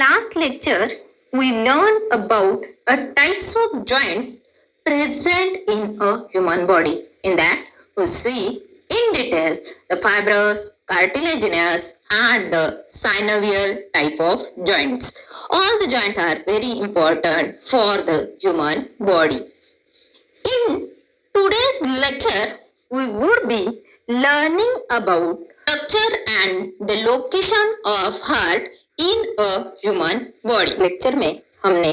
last lecture, we learned about a types of joint present in a human body. In that, we see in detail the fibrous, cartilaginous, and the synovial type of joints. All the joints are very important for the human body. In today's lecture, we would be learning about structure and the location of heart in a human body. Lecture में हमने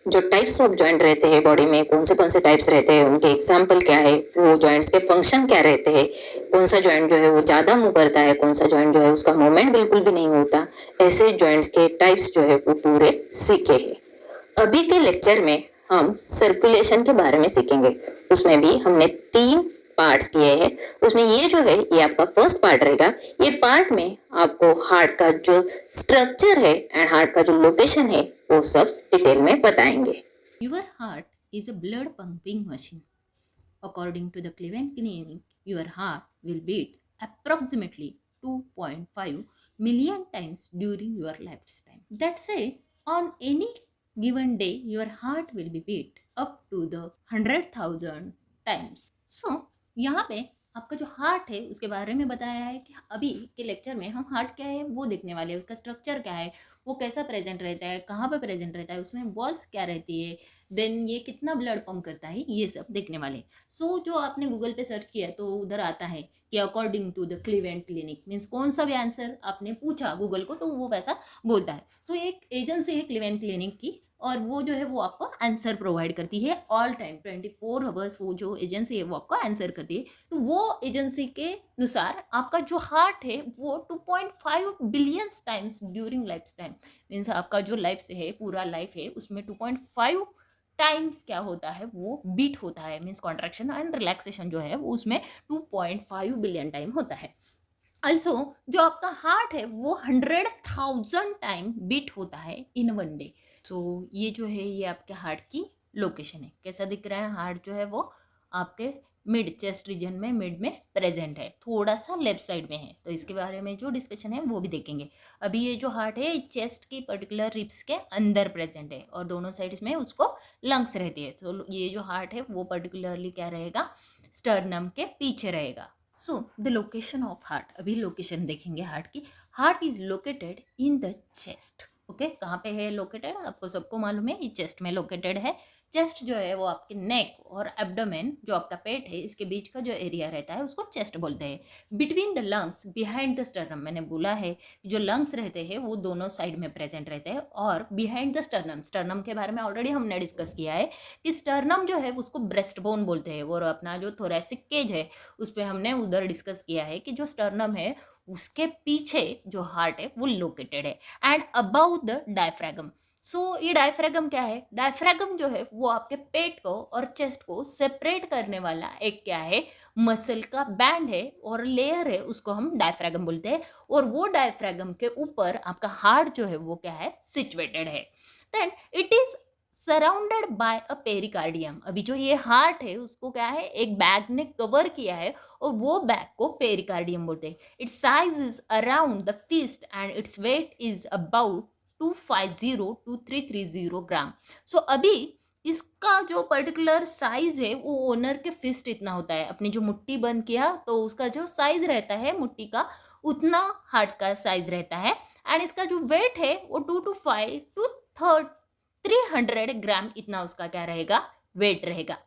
जो types of joint रहते हैं body में, कौन से types रहते हैं, उनके एग्जाम्पल क्या है, वो जॉइंट्स के फंक्शन क्या रहते हैं, कौन सा जॉइंट जो है वो ज़्यादा मूव करता है, कौन सा जॉइंट जो है उसका मूवमेंट बिल्कुल भी नहीं होता, ऐसे जॉइंट्स के टाइप्स जो है वो पूरे सीखे हैं. अभी के लेक्चर में हम सर्कुलेशन के बारे में सीखेंगे. उसमें भी हमने 3 पार्ट्स किए हैं. उसमें ये जो है ये आपका फर्स्ट पार्ट रहेगा. ये पार्ट में आपको हार्ट का जो स्ट्रक्चर है एंड हार्ट का जो लोकेशन है वो सब डिटेल में बताएंगे. Your heart is a blood pumping machine. According to the Cleveland Clinic, your heart will beat approximately 2.5 million times during your lifetime. That's it. On any given day, your heart will be beat up to the 100,000 times. So, यहाँ पे आपका जो heart है उसके बारे में बताया है कि अभी के लेक्चर में हम हार्ट क्या है वो देखने वाले हैं, उसका स्ट्रक्चर क्या है, वो कैसा प्रेजेंट रहता है, कहाँ पे प्रेजेंट रहता है, उसमें वॉल्स क्या रहती है, देन ये कितना ब्लड पंप करता है, ये सब देखने वाले. सो जो आपने गूगल पे सर्च किया तो उधर आता है कि according to the Cleveland Clinic, means कौन सा भी आंसर आपने पूछा गूगल को तो वो वैसा बोलता है. तो एक एजेंसी है क्लीवेलैंड क्लिनिक की और वो जो है वो आपको आंसर प्रोवाइड करती है ऑल टाइम 24 आवर्स. वो जो एजेंसी है वो आपको आंसर करती है. तो वो एजेंसी के अनुसार आपका जो हार्ट है वो 2.5 billion times during life time, means आपका जो लाइफ से है पूरा लाइफ है उसमें 2.5 टाइम्स क्या होता है वो बीट होता है, मीन्स कॉन्ट्रैक्शन एंड रिलैक्सेशन जो है वो उसमें 2.5 बिलियन टाइम होता है. अल्सो जो आपका हार्ट है वो 100,000 टाइम बीट होता है इन वन डे. सो ये जो है ये आपके हार्ट की लोकेशन है. कैसा दिख रहा है हार्ट जो है वो आपके मिड चेस्ट रीजन में, मिड में प्रेजेंट है, थोड़ा सा लेफ्ट साइड में है. तो इसके बारे में जो डिस्कशन है वो भी देखेंगे. अभी ये जो हार्ट है चेस्ट की पर्टिकुलर रिब्स के अंदर प्रेजेंट है और दोनों साइड में उसको लंग्स रहती है. तो ये जो हार्ट है वो पर्टिकुलरली क्या रहेगा, स्टर्नम के पीछे रहेगा. So the location of heart, अभी लोकेशन देखेंगे हार्ट की. Heart is located in the chest. Okay, कहाँ पे है लोकेटेड आपको सबको मालूम है, ये चेस्ट में लोकेटेड है. चेस्ट जो है वो आपके नेक और एब्डोमेन जो आपका पेट है इसके बीच का जो एरिया रहता है उसको चेस्ट बोलते हैं. Between the lungs behind the sternum, मैंने बोला है जो लंग्स रहते हैं वो दोनों साइड में प्रेजेंट रहते हैं. और बिहाइंड द स्टर्नम, स्टर्नम के बारे में ऑलरेडी हमने डिस्कस किया है कि स्टर्नम जो है उसको ब्रेस्ट बोन बोलते हैं. और अपना जो थोरेसिक केज है उस पर हमने उधर डिस्कस किया है कि जो स्टर्नम है उसके पीछे जो हार्ट है वो लोकेटेड है एंड अबाउ द डायफ्रागम. सो ये डायफ्रागम क्या है, डायफ्रागम जो है वो आपके पेट को और चेस्ट को सेपरेट करने वाला एक क्या है, मसल का बैंड है और लेयर है, उसको हम डायफ्रागम बोलते हैं. और वो डायफ्रागम के ऊपर आपका हार्ट जो है वो क्या है सिचुएटेड है. Then it is surrounded by a pericardium. अभी जो ये हार्ट है उसको क्या है एक बैग ने कवर किया है और वो बैग को पेरिकार्डियम बोलते हैं. Its size is around the fist and its weight is about 250 to 330 gram. So अभी इसका जो पर्टिकुलर साइज है वो ओनर के फिस्ट इतना होता है. अपनी जो मुट्ठी बंद किया तो उसका जो साइज रहता है मुट्ठी का उतना हार्ट का साइज रहता है. एंड इसका जो वेट है वो 2 to 5 to 300 ग्राम इतना उसका क्या रहेगा, वेट रहेगा.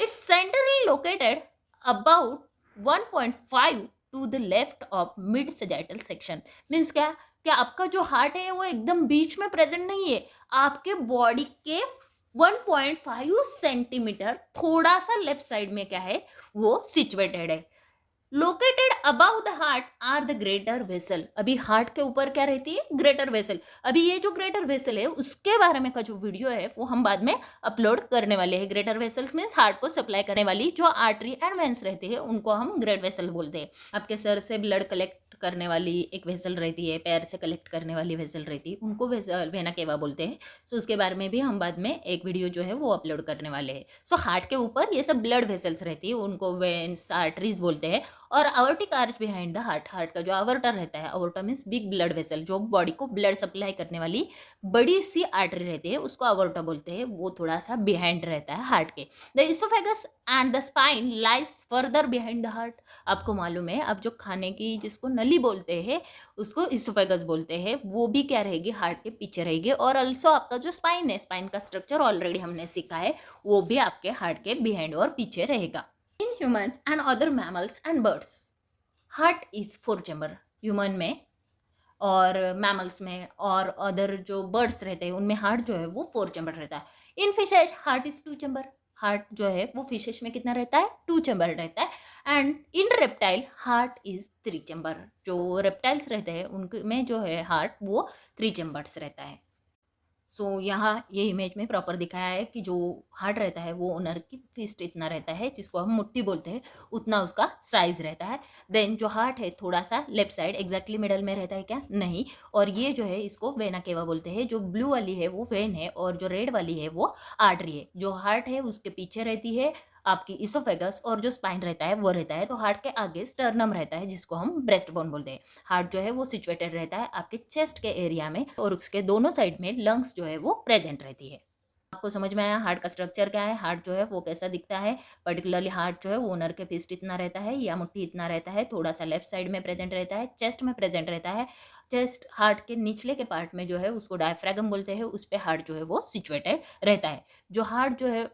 It's centrally located about 1.5 to the left of mid sagittal section. Means क्या आपका जो हार्ट है वो एकदम बीच में प्रेजेंट नहीं है, आपके बॉडी के 1.5 सेंटीमीटर थोड़ा सा लेफ्ट साइड में क्या है वो सिचुएटेड है. Located above the heart are the greater vessel. अभी हार्ट के ऊपर क्या रहती है, ग्रेटर वेसल. अभी ये जो ग्रेटर वेसल है उसके बारे में का जो वीडियो है वो हम बाद में अपलोड करने वाले हैं. ग्रेटर वेसल्स मीन्स हार्ट को सप्लाई करने वाली जो आर्टरी एंड वेन्स रहते हैं उनको हम ग्रेट वेसल बोलते हैं. आपके सर से ब्लड कलेक्ट करने वाली एक वेसल रहती है, पैर से कलेक्ट करने वाली वेसल रहती है, उनको वेना केवा बोलते हैं। सो उसके बारे में भी हम बाद में एक वीडियो जो है वो अपलोड करने वाले हैं। सो हार्ट के ऊपर ये सब ब्लड वेसल्स रहती है, उनको वेन्स आर्टरीज बोलते हैं। और aortic arch behind the heart, heart का जो आवर्टा रहता है, aorta means big blood vessel, जो बॉडी को ब्लड सप्लाई करने वाली बड़ी सी आर्टरी रहती है, उसको आवर्टा बोलते हैं। वो थोड़ा सा बिहाइंड रहता है हार्ट के। The oesophagus and the spine lies further behind the heart. आपको मालूम है, अब जो खाने की जिसको नली बोलते हैं उसको इसोफेगस बोलते हैं, वो भी क्या रहेगी, हार्ट के पीछे रहेगी। और ऑल्सो आपका जो स्पाइन है, स्पाइन का स्ट्रक्चर ऑलरेडी हमने सीखा है, वो भी आपके हार्ट के बिहाइंड और पीछे रहेगा। In human and other mammals and birds, heart is 4 chamber. Human में और मैमल्स में और अदर जो बर्ड्स रहते हैं उनमें हार्ट जो है वो 4 चैम्बर रहता है। In fishes heart is 2 chamber. Heart जो है वो फिशेस में कितना रहता है, 2 चैम्बर रहता है। And in reptile heart is 3 chamber. जो रेप्टाइल्स रहते हैं उनके में जो है हार्ट वो 3 चैम्बर्स रहता है। सो यहाँ ये इमेज में प्रॉपर दिखाया है कि जो हार्ट रहता है वो ओनर की फिस्ट इतना रहता है, जिसको हम मुट्ठी बोलते हैं, उतना उसका साइज रहता है। देन जो हार्ट है थोड़ा सा लेफ्ट साइड एग्जैक्टली मिडल में रहता है क्या, नहीं। और ये जो है इसको वेना केवा बोलते हैं। जो ब्लू वाली है वो वेन है और जो रेड वाली है वो आर्टरी है। जो हार्ट है उसके पीछे रहती है आपकी इसोफेगस, और जो स्पाइन रहता है वो रहता है। तो हार्ट के आगे स्टर्नम रहता है, जिसको हम ब्रेस्ट बोन बोलते हैं। हार्ट जो है वो सिचुएटेड रहता है आपके चेस्ट के एरिया में, और उसके दोनों साइड में लंग्स जो है वो प्रेजेंट रहती है। आपको समझ में आया हार्ट का स्ट्रक्चर क्या है, हार्ट जो है वो कैसा दिखता है। पर्टिकुलरली हार्ट जो है वो ओनर के फिस्ट इतना रहता है या मुट्ठी इतना रहता है, थोड़ा सा लेफ्ट साइड में प्रेजेंट रहता है, चेस्ट में प्रेजेंट रहता है। चेस्ट हार्ट के निचले के पार्ट में जो है उसको डायफ्रागम बोलते हैं, उस पर हार्ट जो है वो सिचुएटेड रहता है। जो हार्ट जो है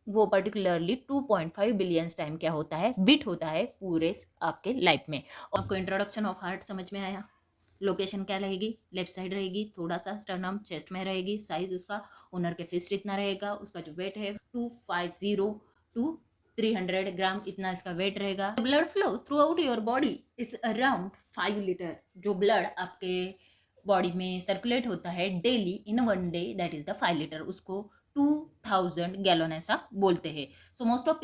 वो पर्टिकुलरली 2.5 बिलियन टाइम क्या होता है, बीट होता है पूरे आपके लाइफ में। और आपको इंट्रोडक्शन ऑफ हार्ट समझ में आया। लोकेशन क्या रहेगी, लेफ्ट साइड रहेगी, थोड़ा सा स्टर्नम चेस्ट में रहेगी, साइज उसका ओनर के फिस्ट इतना रहेगा, उसका जो वेट है 250 टू 300 ग्राम इतना इसका वेट रहेगा। Blood flow throughout your body is around 5 litre. जो ब्लड आपके बॉडी में सर्कुलेट होता है daily in one day, that is the 5 litre, उसको 2000 गैलन ऐसा बोलते हैं। So most of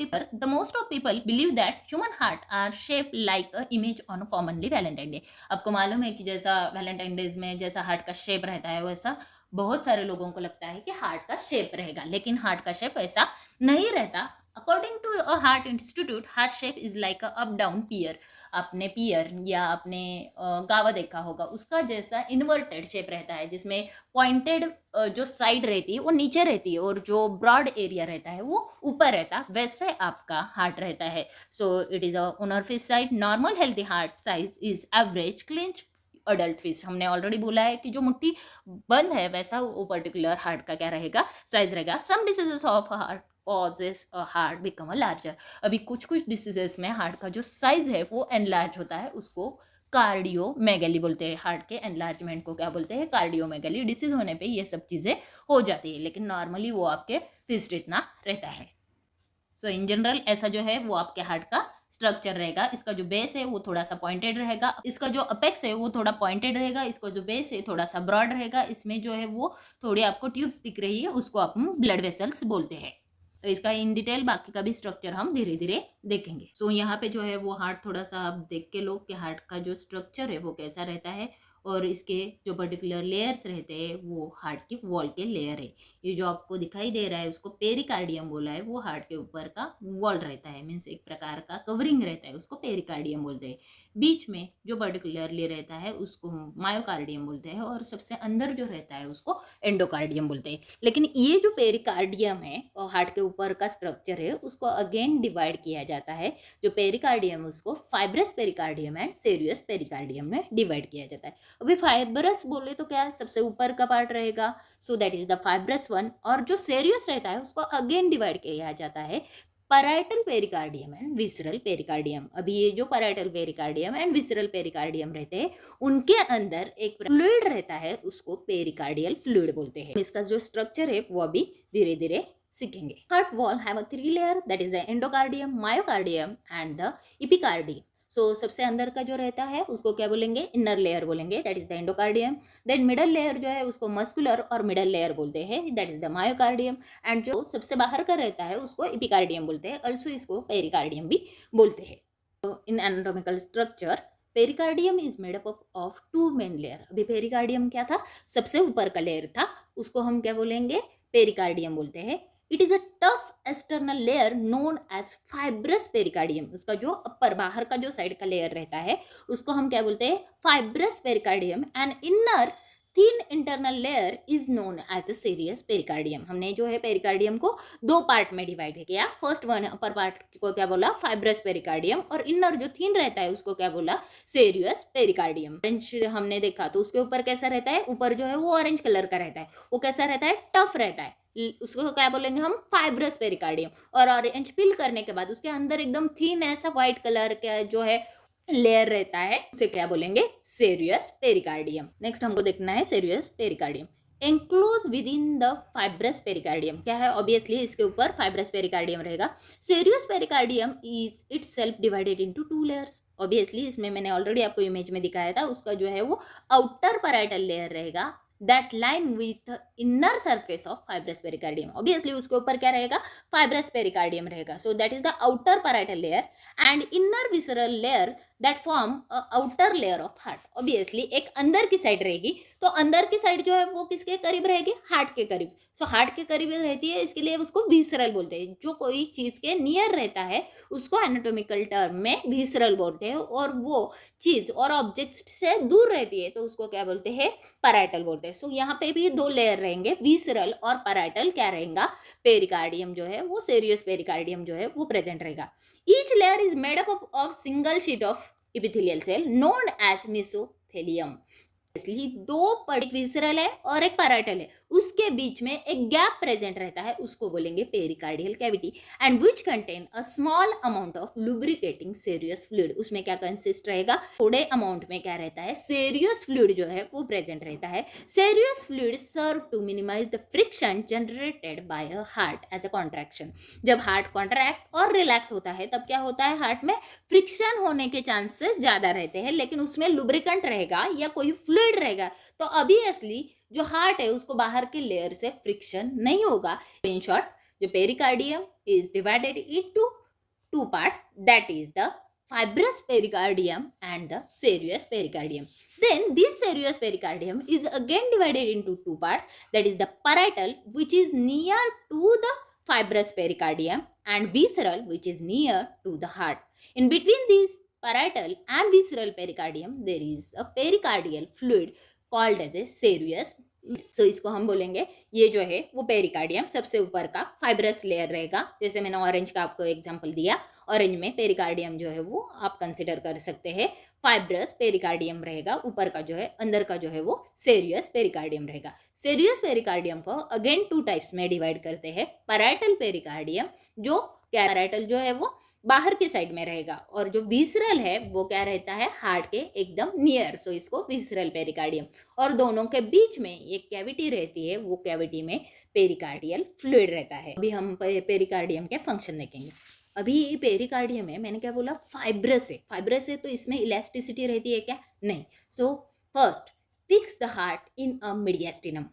people believe that human heart are shape like a image on commonly Valentine day. आपको मालूम है कि जैसा वैलेंटाइन डेज में जैसा हार्ट का शेप रहता है, वैसा बहुत सारे लोगों को लगता है कि हार्ट का शेप रहेगा, लेकिन हार्ट का शेप ऐसा नहीं रहता। According to a heart institute, heart shape is like a up down pear. आपने पियर या आपने गावा देखा होगा, उसका जैसा इन्वर्टेड शेप रहता है, जिसमें पॉइंटेड जो साइड रहती है वो नीचे रहती है और जो ब्रॉड एरिया रहता है वो ऊपर रहता है, वैसे आपका हार्ट रहता है। So it is a owner fish side. Normal healthy heart size is average clinch adult fish. हमने ऑलरेडी बोला है कि जो मुट्ठी बंद है वैसा वो पर्टिकुलर हार्ट का क्या रहेगा, साइज रहेगा। Some diseases of heart causes a heart become a larger। अभी कुछ डिसीजेस में हार्ट का जो साइज है वो एनलार्ज होता है, उसको कार्डियोमेगली बोलते हैं। हार्ट के एनलार्जमेंट को क्या बोलते हैं, कार्डियोमेगली। डिसीज होने पे ये सब चीजें हो जाती है, लेकिन नॉर्मली वो आपके फिस्ट इतना रहता है। सो इन जनरल ऐसा जो है वो आपके हार्ट का स्ट्रक्चर रहेगा। इसका जो बेस है वो थोड़ा सा पॉइंटेड रहेगा, इसका जो अपेक्स है वो थोड़ा पॉइंटेड रहेगा, इसका जो बेस है थोड़ा सा ब्रॉड रहेगा। इसमें जो है वो थोड़ी आपको ट्यूब्स दिख रही है, उसको आप ब्लड वेसल्स बोलते हैं। तो इसका इन डिटेल बाकी का भी स्ट्रक्चर हम धीरे धीरे देखेंगे। सो यहाँ पे जो है वो हार्ट थोड़ा सा आप देख के लो कि हार्ट का जो स्ट्रक्चर है वो कैसा रहता है, और इसके जो पर्टिकुलर लेयर्स रहते हैं वो हार्ट की वॉल के लेयर है। ये जो आपको दिखाई दे रहा है उसको पेरिकार्डियम बोला है, वो हार्ट के ऊपर का वॉल रहता है, मीन्स एक प्रकार का कवरिंग रहता है, उसको पेरिकार्डियम बोलते हैं। बीच में जो पर्टिकुलरली रहता है उसको मायोकार्डियम बोलते हैं, और सबसे अंदर जो रहता है उसको एंडोकार्डियम बोलते हैं। लेकिन ये जो पेरिकार्डियम है और हार्ट के ऊपर का स्ट्रक्चर है उसको अगेन डिवाइड किया जाता है। जो पेरिकार्डियम उसको fibrous pericardium and serious pericardium में डिवाइड किया जाता है। अभी फाइब्रस बोले तो क्या सबसे ऊपर का पार्ट रहेगा, so that is the fibrous one. और जो सीरियस रहता है उसको अगेन डिवाइड किया जाता है parietal pericardium and visceral pericardium. अभी ये जो parietal pericardium and visceral pericardium रहते हैं उनके अंदर एक फ्लूइड रहता है, उसको पेरिकार्डियल फ्लूइड बोलते हैं। इसका जो स्ट्रक्चर है वो अभी धीरे धीरे सीखेंगे। Heart wall have a 3 layer, that is the endocardium, myocardium and the epicardium. So सबसे अंदर का जो रहता है उसको क्या बोलेंगे, इनर लेयर बोलेंगे, that is the endocardium. Then middle layer जो है उसको मस्कुलर और मिडल लेयर बोलते हैं, that is the myocardium. And जो सबसे बाहर का रहता है उसको एपिकार्डियम बोलते हैं, ऑल्सो इसको पेरिकार्डियम भी बोलते हैं। In anatomical structure pericardium is made up of two main layer. अभी पेरिकार्डियम क्या था, सबसे ऊपर का लेयर था, उसको हम क्या बोलेंगे, पेरिकार्डियम बोलते हैं। It is a tough external layer known as fibrous pericardium. उसका जो अपर बाहर का जो साइड का लेयर रहता है उसको हम क्या बोलते हैं, fibrous pericardium. And inner thin internal layer is known as a serous pericardium. हमने जो है पेरिकार्डियम को दो पार्ट में डिवाइड किया। फर्स्ट वन अपर पार्ट को क्या बोला, फाइब्रस पेरिकार्डियम, और इनर जो थिन रहता है उसको क्या बोला, सीरियस पेरिकार्डियम। ऑरेंज हमने देखा तो उसके ऊपर कैसा रहता है, ऊपर जो है वो ऑरेंज कलर का रहता है, वो कैसा रहता है, टफ रहता है, उसको क्या बोलेंगे हम, फाइब्रस पेरिकार्डियम। और ऑरेंज पील करने के बाद उसके अंदर एकदम थिन ऐसा व्हाइट कलर का जो है लेयर रहता है, उसे क्या बोलेंगे, सीरियस पेरिकार्डियम। नेक्स्ट हमको देखना है serious pericardium. Enclose with in the fibrous pericardium क्या है, ऑब्वियसली इसके ऊपर फाइब्रस पेरिकार्डियम रहेगा। Serious pericardium is itself divided into two layers. Obviously इसमें मैंने ऑलरेडी आपको इमेज में दिखाया था, उसका जो है वो आउटर पैराइटल लेयर रहेगा that line with the inner surface of fibrous pericardium. Obviously उसके ऊपर क्या रहेगा, fibrous pericardium रहेगा. So that is the outer parietal layer and inner visceral layer that form a outer layer of heart. Obviously एक अंदर की side रहेगी, तो अंदर की साइड जो है वो किसके करीब रहेगी, हार्ट के करीब। सो हार्ट के करीब रहती है, इसके लिए उसको विसरल बोलते हैं। जो कोई चीज के नियर रहता है उसको एनाटॉमिकल टर्म में विसरल बोलते हैं, और वो चीज और ऑब्जेक्ट से दूर रहती है तो उसको क्या बोलते हैं, पैराइटल बोलते हैं। सो यहाँ पे भी दो लेयर रहेंगे, विसरल और पैराइटल क्या रहेगा, पेरिकार्डियम जो है वो सीरियस पेरिकार्डियम जो है वो प्रेजेंट रहेगा। Each layer is made up of single sheet of epithelial cell known as mesothelium. इसलिए दो एक विसरल है और एक पैराइटल है, उसके बीच में एक गैप प्रेजेंट रहता है, उसको बोलेंगे pericardial cavity, and which contain a small amount of lubricating serious fluid. उसमें क्या कंसिस्ट रहेगा, थोड़े अमाउंट में क्या रहता है, सीरियस फ्लूइड जो है वो प्रेजेंट रहता है। Serous fluid serve to minimize the friction generated by a heart as a contraction. जब हार्ट कॉन्ट्रैक्ट और रिलैक्स होता है तब क्या होता है, हार्ट में फ्रिक्शन होने के चांसेस ज्यादा रहते हैं, लेकिन उसमें लुब्रिकेंट रहेगा या कोई फ्लूइड रहेगा तो ऑब्वियसली जो हार्ट है उसको बाहर के लेयर से फ्रिक्शन नहीं होगा। इन शॉर्ट जो pericardium is divided into two parts, that is the fibrous pericardium and the serous pericardium. Then this serous pericardium is again divided into two parts, that is the parietal, which is near to the fibrous pericardium, and visceral, which is near to the heart. In between these parietal and visceral pericardium there is a pericardial fluid called as a serous. सो इसको हम बोलेंगे, ये जो है वो pericardium सबसे ऊपर का फाइब्रस लेयर रहेगा। जैसे मैंने ऑरेंज का आपको एग्जांपल दिया, ऑरेंज में पेरिकार्डियम जो है वो आप कंसिडर कर सकते हैं फाइब्रस पेरिकार्डियम रहेगा, ऊपर का जो है, अंदर का जो है वो सीरियस पेरिकार्डियम रहेगा। सीरियस पेरिकार्डियम को अगेन टू टाइप्स में डिवाइड करते हैं। पैराइटल पेरिकार्डियम जो क्या, पैराइटल जो है वो बाहर के साइड में रहेगा, और जो विसरल है वो क्या रहता है, हार्ट के एकदम नियर, सो इसको विसरल पेरिकार्डियम। और दोनों के बीच में एक कैविटी रहती है, वो कैविटी में पेरिकार्डियल फ्लूइड रहता है। अभी हम पेरिकार्डियम के फंक्शन देखेंगे। अभी पेरिकार्डियम है, मैंने क्या बोला, फाइब्रस है। फाइब्रस है तो इसमें इलास्टिसिटी रहती है क्या, नहीं। So first fix the heart in a mediastinum.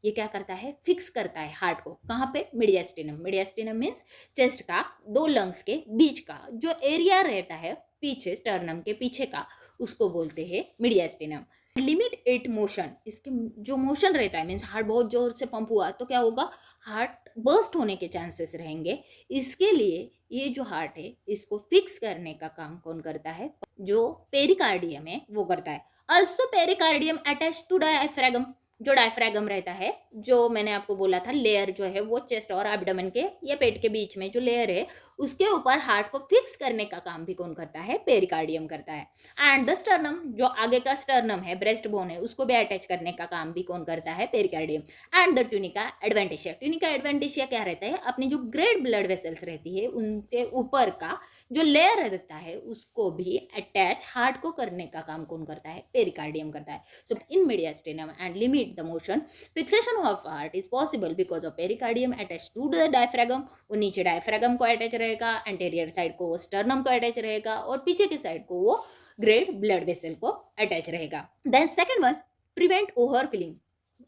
ये क्या करता है, फिक्स करता है हार्ट को, कहाँ पे, मीडियास्टिनम। मीडियास्टिनम मीन्स चेस्ट का दो लंग्स के बीच का जो एरिया रहता है पीछे, स्टर्नम के पीछे का, उसको बोलते हैं मीडियास्टिनम। लिमिट इट मोशन, इसके जो मोशन रहता है मीन्स हार्ट बहुत जोर से पंप हुआ तो क्या होगा, हार्ट बर्स्ट होने के चांसेस रहेंगे। इसके लिए ये जो हार्ट है इसको फिक्स करने का काम कौन करता है, जो पेरिकार्डियम है वो करता है। Also pericardium attach to diaphragm, जो डायफ्रागम रहता है, जो मैंने आपको बोला था लेयर जो है वो चेस्ट और एब्डोमेन के या पेट के बीच में जो लेयर है उसके ऊपर हार्ट को फिक्स करने का काम भी कौन करता है, पेरिकार्डियम करता है। एंड द स्टर्नम, जो आगे का स्टर्नम है, ब्रेस्ट बोन है, उसको भी अटैच करने का काम भी कौन करता है, pericardium. And the tunica adventitia, tunica adventitia क्या रहता है, अपनी जो ग्रेट ब्लड वेसल्स रहती है उनके ऊपर का जो लेयर रहता है उसको भी अटैच हार्ट को करने का काम कौन करता है, पेरिकार्डियम करता है। So in mediastinum and limit the motion, fixation of heart is possible because of pericardium attached to the diaphragm। वो नीचे डायफ्रागम को अटैच रहेगा, एंटेरियर साइड को वो स्टर्नम को अटैच रहेगा, और पीछे के साइड को वो ग्रेट ब्लड वेसल को अटैच रहेगा। Then second one, prevent overfilling.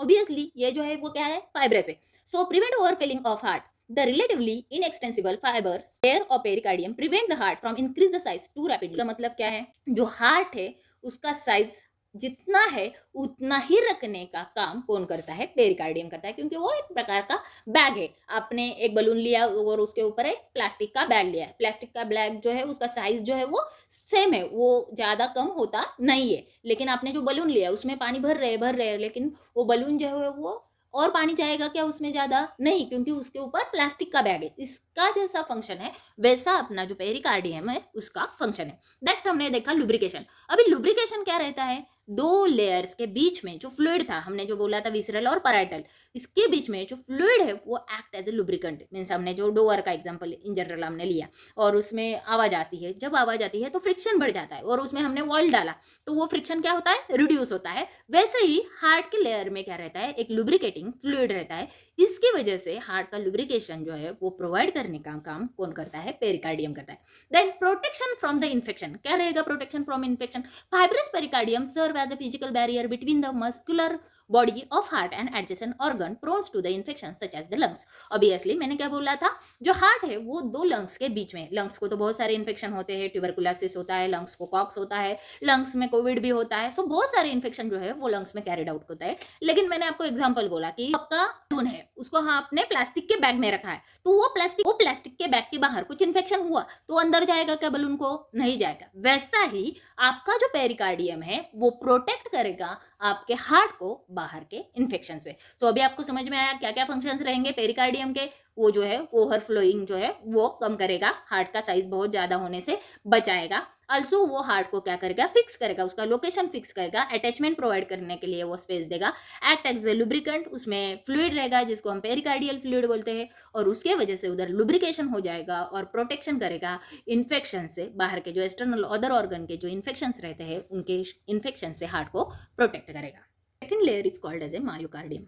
Obviously ये जो है वो क्या है, फाइब्रस है, so prevent overfilling of heart. The relatively inextensible fiber layer of pericardium prevent the heart from increase the size too rapidly. का मतलब क्या है, जो हार्ट है उसका साइज जितना है उतना ही रखने का काम कौन करता है, पेरिकार्डियम करता है, क्योंकि वो एक प्रकार का बैग है। आपने एक बलून लिया और उसके ऊपर एक प्लास्टिक का बैग लिया है, प्लास्टिक का बैग जो है उसका साइज जो है वो सेम है, वो ज्यादा कम होता नहीं है। लेकिन आपने जो बलून लिया उसमें पानी भर रहे हैं, लेकिन वो बलून जो है वो और पानी जाएगा क्या उसमें, ज्यादा नहीं, क्योंकि उसके ऊपर प्लास्टिक का बैग है। इसका जैसा फंक्शन है वैसा अपना जो पेरिकार्डियम है उसका फंक्शन है। नेक्स्ट हमने देखा लुब्रिकेशन। अभी लुब्रिकेशन क्या रहता है, दो लेयर्स के बीच में जो फ्लूइड था, हमने जो बोला था विसरल और पैराइटल, इसके बीच में जो फ्लूइड है वो act as a lubricant. Means हमने जो डोअर का एग्जांपल इन जनरल हमने लिया और उसमें आवाज आती है, जब आवाज आती है तो फ्रिक्शन बढ़ जाता है और उसमें हमने ऑयल डाला तो वो फ्रिक्शन क्या होता है, रिड्यूस होता है। वैसे ही हार्ट के लेयर में क्या रहता है, एक लुब्रिकेटिंग फ्लूइड रहता है। इसकी वजह से हार्ट का लुब्रिकेशन जो है वो प्रोवाइड करने का काम कौन करता है, पेरिकार्डियम करता है। Then protection from the infection, क्या रहेगा protection from infection, fibrous pericardium serve as a physical barrier between the muscular body of heart and adjacent organ prone to the infection such as the lungs. Obviously मैंने क्या बोला था, जो heart है वो दो लंग्स के बीच में, लंग्स को तो बहुत सारे इन्फेक्शन होते हैं, ट्यूबरकुलोसिस होता है, लंग्स को कॉक्स होता है, लंग्स में कोविड भी होता है, सो बहुत सारे इन्फेक्शन जो है वो लंग्स में कैरिड आउट होता है। लेकिन मैंने आपको एग्जांपल बोला कि आपका बलून है उसको आपने प्लास्टिक के बैग में रखा है, तो वो प्लास्टिक के बैग के बाहर कुछ इन्फेक्शन हुआ तो अंदर जाएगा क्या बलून को, नहीं जाएगा। वैसा ही आपका जो पेरिकार्डियम है वो प्रोटेक्ट करेगा आपके हार्ट को बाहर के इन्फेक्शन से। सो अभी आपको समझ में आया क्या क्या फंक्शंस रहेंगे पेरिकार्डियम के, वो जो है ओवरफ्लोइंग जो है वो कम करेगा, हार्ट का साइज बहुत ज्यादा होने से बचाएगा। आल्सो वो हार्ट को क्या करेगा, फिक्स करेगा, उसका लोकेशन फिक्स करेगा, अटैचमेंट प्रोवाइड करने के लिए वो स्पेस देगा, एक्ट एज ए लुब्रिकेंट, उसमें फ्लूइड रहेगा जिसको हम पेरिकार्डियल फ्लूइड बोलते हैं, और उसके वजह से उधर लुब्रिकेशन हो जाएगा और प्रोटेक्शन करेगा इन्फेक्शन से, बाहर के जो एक्सटर्नल अदर ऑर्गन के जो इन्फेक्शंस रहते हैं उनके इन्फेक्शन से हार्ट को प्रोटेक्ट करेगा। Second layer is called as a myocardium.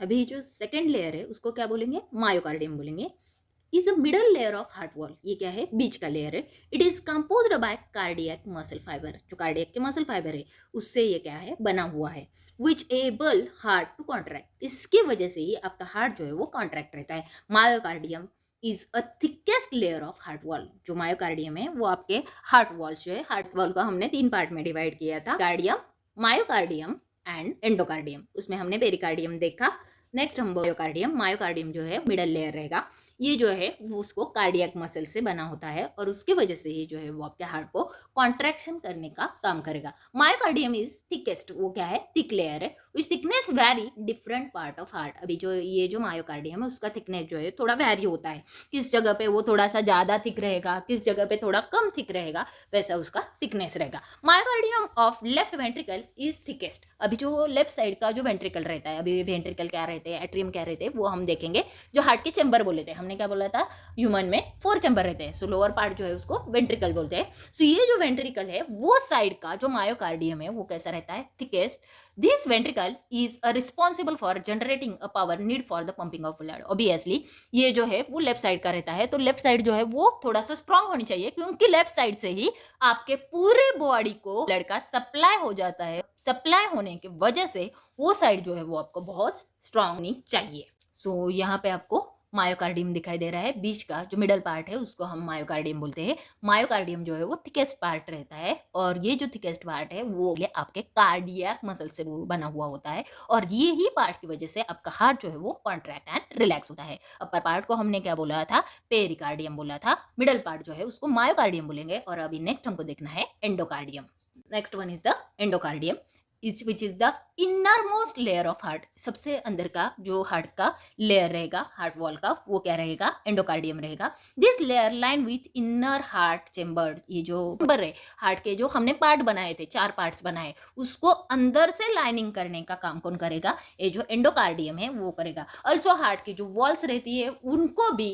अभी जो सेकेंड लेयर है उसको क्या बोलेंगे, मायोकार्डियम बोलेंगे। Is a middle layer of heart wall, ये क्या है, बीच का लेयर है। It is composed bye cardiac muscle fibre, जो कार्डियक के मसल फाइबर है उससे ये क्या है, बना हुआ है। विच एबल हार्ट टू कॉन्ट्रैक्ट, इसकी वजह से ही आपका हार्ट जो है वो कॉन्ट्रैक्ट रहता है। Myocardium is a thickest layer of heart wall, जो मायोकार्डियम है वो आपके हार्ट वॉल जो है, हार्ट वॉल को हमने 3 पार्ट में डिवाइड किया था, कार्डियम, मायोकार्डियम एंड एंडोकार्डियम। उसमें हमने पेरिकार्डियम देखा। नेक्स्ट हम मायोकार्डियम, मायोकार्डियम जो है मिडल लेयर रहेगा, ये जो है वो उसको कार्डियक मसल से बना होता है और उसकी वजह से ही जो है वो आपके हार्ट को कॉन्ट्रैक्शन करने का काम करेगा। मायोकार्डियम इज थिकेस्ट, वो क्या है, थिक लेयर है, which thickness vary different part of heart. अभी जो ये जो मायोकार्डियम है उसका थिकनेस जो है थोड़ा वैरी होता है, किस जगह पे वो थोड़ा सा ज्यादा थिक रहेगा, किस जगह पे थोड़ा कम थिक रहेगा, वैसा उसका थिकनेस रहेगा। Myocardium of left ventricle is thickest, अभी जो लेफ्ट साइड का जो वेंट्रिकल रहता है, अभी वेंट्रिकल क्या रहते हैं, एट्रियम क्या रहते हैं, वो हम देखेंगे। जो हार्ट के चैम्बर बोले थे, हमने क्या बोला था, ह्यूमन में 4 चैम्बर रहते हैं, सो लोअर पार्ट जो है उसको वेंट्रिकल बोलते हैं। सो ये जो वेंट्रिकल है वो साइड का जो मायोकार्डियम है वो कैसा रहता है, thickest. This ventricle is responsible for generating a power need for the pumping of blood. Obviously ये जो है वो लेफ्ट साइड का रहता है, तो लेफ्ट साइड जो है वो थोड़ा सा स्ट्रांग होनी चाहिए, क्योंकि लेफ्ट साइड से ही आपके पूरे बॉडी को ब्लड का सप्लाई हो जाता है। सप्लाई होने की वजह से वो साइड जो है वो आपको बहुत स्ट्रांग होनी चाहिए। सो यहाँ पे आपको मायोकार्डियम दिखाई दे रहा है, बीच का जो मिडल पार्ट है उसको हम मायोकार्डियम बोलते हैं। मायोकार्डियम जो है वो थिकेस्ट पार्ट रहता है और ये जो थिकेस्ट पार्ट है वो आपके कार्डियक मसल से बना हुआ होता है और ये ही पार्ट की वजह से आपका हार्ट जो है वो कॉन्ट्रैक्ट एंड रिलैक्स होता है। अपर पार्ट को हमने क्या बोला था, पेरिकार्डियम बोला था, मिडल पार्ट जो है उसको मायोकार्डियम बोलेंगे। और अभी नेक्स्ट हमको देखना है endocardium. Next one is the endocardium, which is the inner most layer of heart, सबसे अंदर का जो हार्ट का लेयर रहेगा, हार्ट वॉल का, वो क्या रहेगा, एंडोकार्डियम रहेगा। This layer line with inner heart chamber, ये जो चेम्बर है हार्ट के जो हमने पार्ट बनाए थे, 4 पार्ट्स बनाए, उसको अंदर से लाइनिंग करने का काम कौन करेगा, ये जो एंडोकार्डियम है वो करेगा। ऑल्सो हार्ट की जो वॉल्स रहती है उनको भी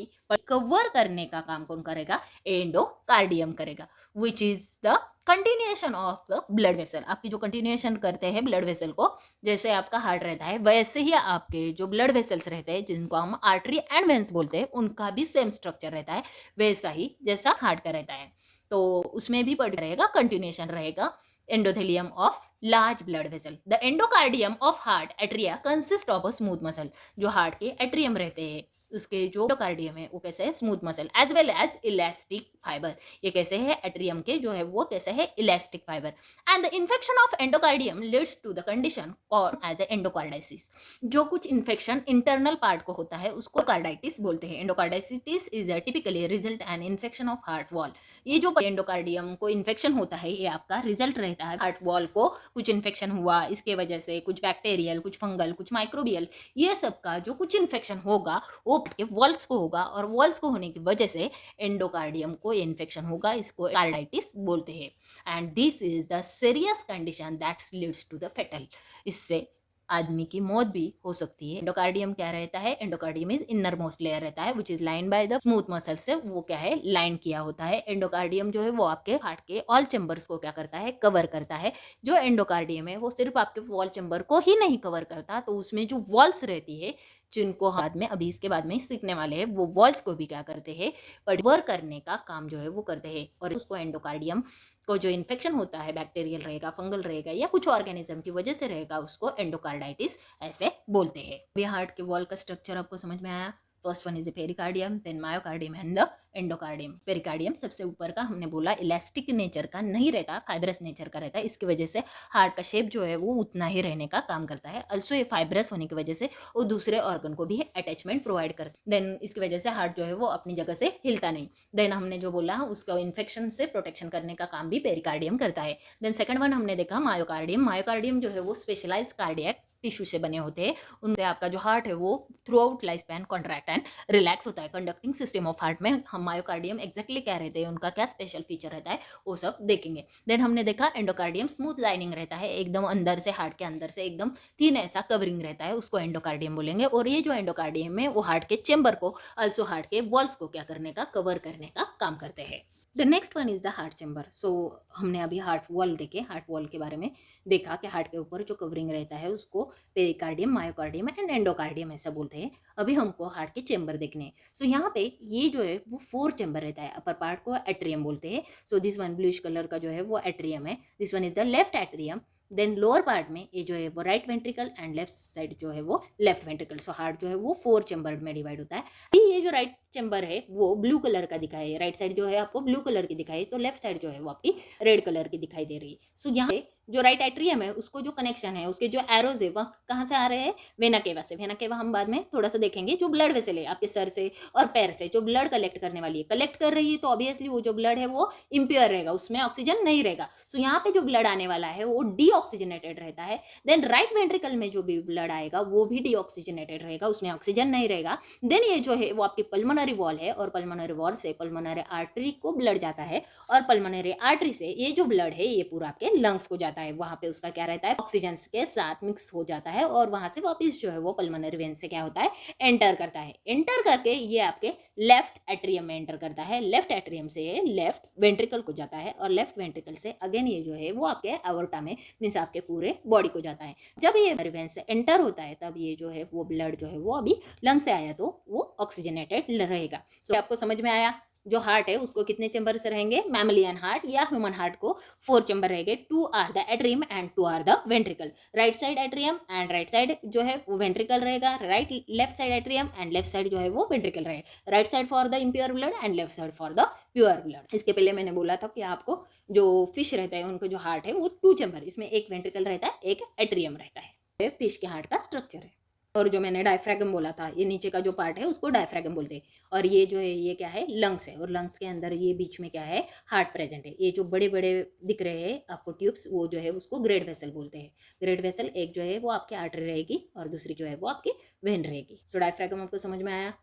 कवर करने का काम कौन करेगा, एंडोकार्डियम करेगा। Which is the continuation of the blood vessel, आपकी जो कंटिन्यूएशन करते हैं ब्लड वेसल को, जैसे आपका हार्ट रहता है वैसे ही आपके जो ब्लड वेसल्स रहते हैं जिनको हम आर्टरी एंड वेन्स बोलते हैं, उनका भी सेम स्ट्रक्चर रहता है वैसा ही जैसा हार्ट का रहता है। तो उसमें भी पड़ रहेगा, कंटिन्यूएशन रहेगा। Endothelium of large blood vessel, the endocardium of heart atria consist of a smooth muscle, जो हार्ट के एट्रियम रहते हैं उसके जो एंडोकार्डियम है वो कैसे है, smooth muscle as well as elastic fibre. ये कैसे है, एट्रियम के जो है वो कैसे है, elastic fibre. And the infection of endocardium leads to the condition called as endocarditis. जो कुछ इन्फेक्शन इंटरनल पार्ट को होता है उसको कार्डाइटिस बोलते हैं। Endocarditis is typically result and infection of heart wall. ये जो एंडोकार्डियम को इन्फेक्शन होता है ये आपका रिजल्ट रहता है, हार्ट वॉल को कुछ इन्फेक्शन हुआ इसके वजह से, कुछ बैक्टीरियल, कुछ फंगल, कुछ माइक्रोबियल, ये सब का जो कुछ इन्फेक्शन होगा वो के वॉल्स को होगा, और वॉल्स को होने की वजह से एंडोकार्डियम को इन्फेक्शन होगा, इसको कार्डाइटिस बोलते हैं। And this is the serious condition that leads to the fatal. इससे आदमी की मौत भी हो सकती है। एंडोकार्डियम क्या रहता है, endocardium is inner most layer रहता है which is line by the smooth muscle से, वो क्या है, लाइन किया होता है। एंडोकार्डियम जो है वो आपके हार्ट के ऑल चैम्बर्स को क्या करता है, कवर करता है। जो एंडोकार्डियम है वो सिर्फ आपके वॉल चैम्बर को ही नहीं कवर करता, तो उसमें जो वॉल्स रहती है जिनको बाद में अभी इसके बाद में सीखने वाले हैं, वो वॉल्स को भी क्या करते हैं, कवर करने का काम जो है वो करते हैं। और उसको एंडोकार्डियम को जो इन्फेक्शन होता है, बैक्टीरियल रहेगा, फंगल रहेगा या कुछ ऑर्गेनिज्म की वजह से रहेगा, उसको एंडोकार्डाइटिस ऐसे बोलते हैं। ये हार्ट के वॉल का स्ट्रक्चर आपको समझ में आया। First one is pericardium, then myocardium and the endocardium. Pericardium सबसे ऊपर का, हमने बोला इलास्टिक नेचर का नहीं रहता, फाइब्रस नेचर का रहता है। इसकी वजह से हार्ट का शेप जो है वो उतना ही रहने का काम करता है। ऑल्सो ये फाइब्रस होने की वजह से वो दूसरे ऑर्गन को भी अटैचमेंट प्रोवाइड करता है। देन इसकी वजह से हार्ट जो है वो अपनी जगह से हिलता नहीं। देन हमने जो बोला उसका इन्फेक्शन से प्रोटेक्शन करने का काम भी पेरिकार्डियम करता है। देन सेकंड वन हमने देखा मायोकार्डियम। मायोकार्डियम जो है वो स्पेशलाइज कार्डियक टिश्यू से बने होते हैं। उनसे आपका जो हार्ट है वो through out life span contract and relax होता है। कंडक्टिंग सिस्टम ऑफ हार्ट में हम मायोकार्डियम एग्जैक्टली क्या रहते हैं, उनका क्या स्पेशल फीचर रहता है, वो सब देखेंगे। देन हमने देखा एंडोकार्डियम स्मूथ लाइनिंग रहता है, एकदम अंदर से, हार्ट के अंदर से एकदम थिन ऐसा कवरिंग रहता है, उसको एंडोकार्डियम बोलेंगे। और ये जो एंडोकार्डियम है वो हार्ट के चेंबर को, ऑल्सो हार्ट के वॉल्स को क्या करने का, कवर करने का काम करते हैं। The next one is the heart chamber. So हमने अभी हार्ट वॉल देखे, हार्ट वॉल के बारे में देखा कि हार्ट के ऊपर जो कवरिंग रहता है उसको पेरिकार्डियम, मायोकार्डियम एंड एंडोकार्डियम ऐसा बोलते हैं। अभी हमको हार्ट के चैम्बर देखने हैं। सो यहाँ पे ये जो है वो 4 चैम्बर रहता है। अपर पार्ट को एट्रियम बोलते हैं। So this one bluish colour का जो है वो एट्रियम है। This one is the left atrium. Then lower part में ये जो है वो right ventricle and left side जो है वो लेफ्ट वेंट्रिकल। सो हार्ट जो है वो 4 चैम्बर में डिवाइड होता है। ये जो राइट चैम्बर है वो ब्लू कलर का दिखाई है, राइट साइड जो है आपको ब्लू कलर की दिखाई, तो लेफ्ट साइड जो है वो आपकी रेड कलर की दिखाई दे रही है। सो यहाँ पे जो राइट एट्रियम है उसको जो कनेक्शन है, उसके जो एरोज है वह कहाँ से आ रहे हैं, वेना केवा से। वेना केवा हम बाद में थोड़ा सा देखेंगे। जो ब्लड वेसल है आपके सर से और पैर से जो ब्लड कलेक्ट करने वाली है, कलेक्ट कर रही है, तो ऑब्वियसली वो जो ब्लड है वो इम्प्योर रहेगा, उसमें ऑक्सीजन नहीं रहेगा। सो यहाँ पे जो ब्लड आने वाला है वो डीऑक्सीजनेटेड रहता है। देन राइट वेंट्रिकल में जो भी ब्लड आएगा वो भी डीऑक्सीजनेटेड रहेगा, उसमें ऑक्सीजन नहीं रहेगा। देन ये जो है वो आपकी पल्मोनरी वॉल है, और पल्मोनरी वॉल से पल्मोनरी आर्टरी को ब्लड जाता है, और पल्मोनरी आर्टरी से ये जो ब्लड है ये पूरा आपके लंग्स को जाता है। वहां पे उसका क्या रहता है, ऑक्सीजन के साथ मिक्स हो जाता है, और वहां से वापस जो है वो पल्मोनरी वेन से क्या होता है, एंटर करता है। एंटर करके ये आपके लेफ्ट एट्रियम में एंटर करता है। लेफ्ट एट्रियम से ये लेफ्ट वेंट्रिकल को जाता है, और लेफ्ट वेंट्रिकल से अगेन ये जो है वो आपके एवोर्टा में, मीन्स आपके पूरे बॉडी को जाता है। जब ये वेन से एंटर होता है तब ये जो है वो ब्लड जो है वो अभी लंग से आया तो वो ऑक्सीजनेटेड रहेगा। सो आपको समझ में आया। जो हार्ट है उसको कितने चैम्बर से रहेंगे, मैमलियन हार्ट या ह्यूमन हार्ट को 4 चैम्बर रहेंगे। 2 are the atrium and 2 are the ventricle. Right side atrium and right side जो है वो वेंट्रिकल रहेगा। Left side atrium and left side जो है वो वेंट्रिकल रहेगा। Right side for the impure blood and left side for the pure blood. इसके पहले मैंने बोला था कि आपको जो फिश रहता है उनको जो हार्ट है वो 2 चैम्बर, इसमें एक वेंट्रिकल रहता है, एक एट्रियम रहता है। फिश के हार्ट का स्ट्रक्चर है। और जो मैंने डायफ्रैगम बोला था, ये नीचे का जो पार्ट है उसको डायफ्रैगम बोलते हैं। और ये जो है ये क्या है, लंग्स है, और लंग्स के अंदर ये बीच में क्या है, हार्ट प्रेजेंट है। ये जो बड़े बड़े दिख रहे हैं आपको ट्यूब्स, वो जो है उसको ग्रेट वेसल बोलते हैं। ग्रेट वेसल एक जो है वो आपकी आर्टरी रहेगी, और दूसरी जो है वो आपकी वेन रहेगी। सो डायफ्रैगम आपको समझ में आया।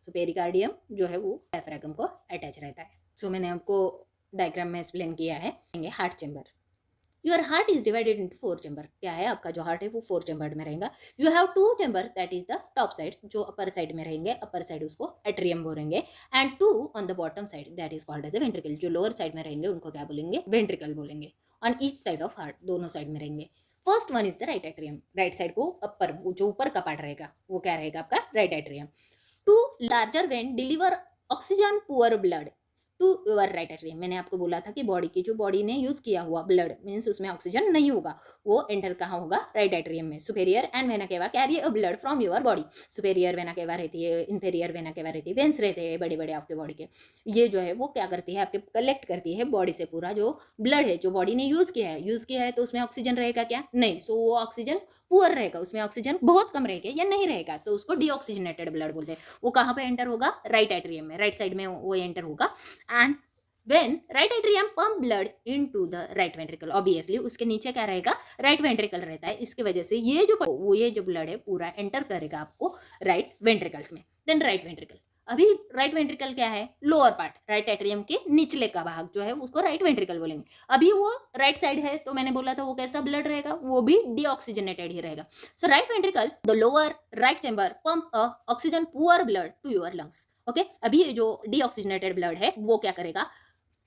सो पेरिकार्डियम जो है वो डायफ्रैगम को अटैच रहता है। सो मैंने आपको डायग्राम में एक्सप्लेन किया है। Heart chamber, your heart is divided into 4 chamber. क्या है, आपका जो हार्ट है वो 4 चैम्बर में रहेगा। You have 2 chambers, that is the top side, जो अपर साइड में रहेंगे, अपर साइड उसको एट्रियम बोलेंगे, and 2 on the bottom side, that is called as a ventricle. जो लोअर साइड में रहेंगे उनको क्या बोलेंगे, वेंट्रिकल बोलेंगे। On each side of heart, दोनों साइड में रहेंगे। First one is the right atrium. Right side को अपर, वो जो ऊपर का पार्ट रहेगा वो क्या रहेगा आपका, right atrium. 2 larger vein deliver oxygen poor blood to your right atrium. मैंने आपको बोला था कि बॉडी ने यूज किया हुआ ब्लड मीन्स उसमें ऑक्सीजन नहीं होगा, वो एंटर कहाँ होगा, राइट एट्रियम में। Superior end vena cava carry a blood from your body. Superior vena cava रहती है, इंफेरियर वेना केवा रहती है, वेंस रहते हैं बड़े बड़े आपके बॉडी के। ये जो है वो क्या करती है, आपके कलेक्ट करती है बॉडी से पूरा जो ब्लड है जो बॉडी ने यूज किया है तो उसमें ऑक्सीजन रहेगा क्या, नहीं। सो वो ऑक्सीजन पुअर रहेगा, उसमें ऑक्सीजन बहुत कम रहेगा या नहीं रहेगा, तो उसको डीऑक्सीजनेटेड ब्लड बोलते हैं। वो कहाँ पे एंटर होगा, राइट एट्रियम में, राइट साइड में वो एंटर होगा। And when right atrium pump blood into the right ventricle, obviously उसके नीचे क्या रहेगा, राइट वेंट्रिकल रहता है। इसकी वजह से ये जो ब्लड है पूरा एंटर करेगा आपको राइट वेंट्रिकल्स में। देन राइट वेंट्रिकल, अभी राइट वेंट्रिकल क्या है, लोअर पार्ट, राइट एट्रियम के निचले का भाग जो है उसको राइट वेंट्रिकल बोलेंगे। अभी वो राइट साइड है तो मैंने बोला था वो कैसा ब्लड रहेगा, वो भी डीऑक्सीजनेटेड ही रहेगा। So right ventricle the lower right chamber pump a oxygen poor blood to your lungs. Okay, अभी ये जो डीऑक्सीजनेटेड ब्लड है वो क्या करेगा,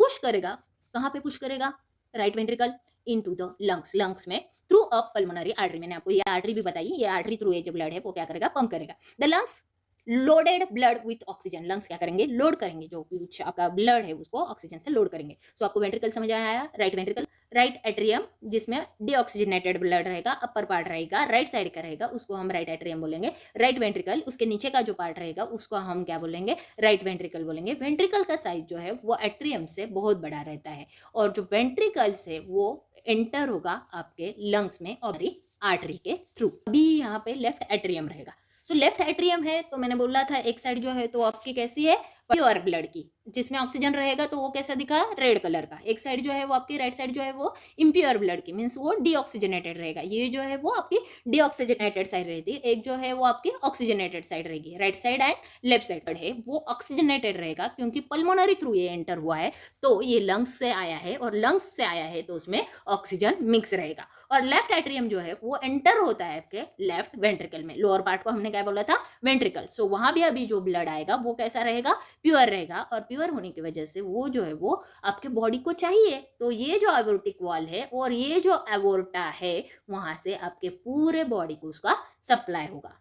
पुश करेगा, कहाँ पे पुश करेगा, right ventricle into the lungs, lungs में थ्रू अ पल्मोनरी आर्टरी। मैंने आपको ये आर्टरी भी बताई, ये आर्टरी थ्रू ये जो ब्लड है वो क्या करेगा, पंप करेगा। The lungs loaded blood with oxygen, lungs क्या करेंगे, लोड करेंगे, जो कुछ आपका ब्लड है उसको ऑक्सीजन से लोड करेंगे। सो आपको वेंट्रिकल समझ आया, राइट वेंट्रिकल, राइट एट्रियम जिसमें डीऑक्सीजनेटेड ब्लड रहेगा, अपर पार्ट रहेगा, राइट साइड का रहेगा, उसको हम राइट एट्रियम बोलेंगे। राइट वेंट्रिकल, उसके नीचे का जो पार्ट रहेगा उसको हम क्या बोलेंगे, राइट वेंट्रिकल बोलेंगे। वेंट्रिकल का साइज जो है वो एट्रियम से बहुत बड़ा रहता है, और जो वेंट्रिकल से वो एंटर होगा आपके लंग्स में और आर्टरी के थ्रू। अभी यहाँ पे लेफ्ट एट्रियम रहेगा। सो लेफ्ट एट्रियम है तो मैंने बोला था एक साइड जो है तो आपकी कैसी है, प्योर ब्लड की, जिसमें ऑक्सीजन रहेगा तो वो कैसा दिखा, रेड कलर का। एक साइड जो है वो आपकी राइट साइड जो है वो इम्प्योर ब्लड की, मीन्स वो डीऑक्सीजनेटेड रहेगा। ये जो है वो आपकी डीऑक्सीजनेटेड साइड रहती है, एक जो है वो आपकी ऑक्सीजनेटेड साइड रहेगी। Right side and left side है वो ऑक्सीजनेटेड रहेगा क्योंकि पल्मोनरी थ्रू ये एंटर हुआ है, तो ये लंग्स से आया है, और लंग्स से आया है तो उसमें ऑक्सीजन मिक्स रहेगा। और लेफ्ट एट्रियम जो है वो एंटर होता है आपके लेफ्ट वेंट्रिकल में। लोअर पार्ट को हमने क्या बोला था, वेंट्रिकल। सो वहां भी अभी जो ब्लड आएगा वो कैसा रहेगा, प्योर रहेगा, और प्योर होने की वजह से वो जो है वो आपके बॉडी को चाहिए। तो ये जो एवोर्टिक वॉल है और ये जो एवोर्टा है वहां से आपके पूरे बॉडी को उसका सप्लाई होगा।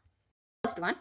First one,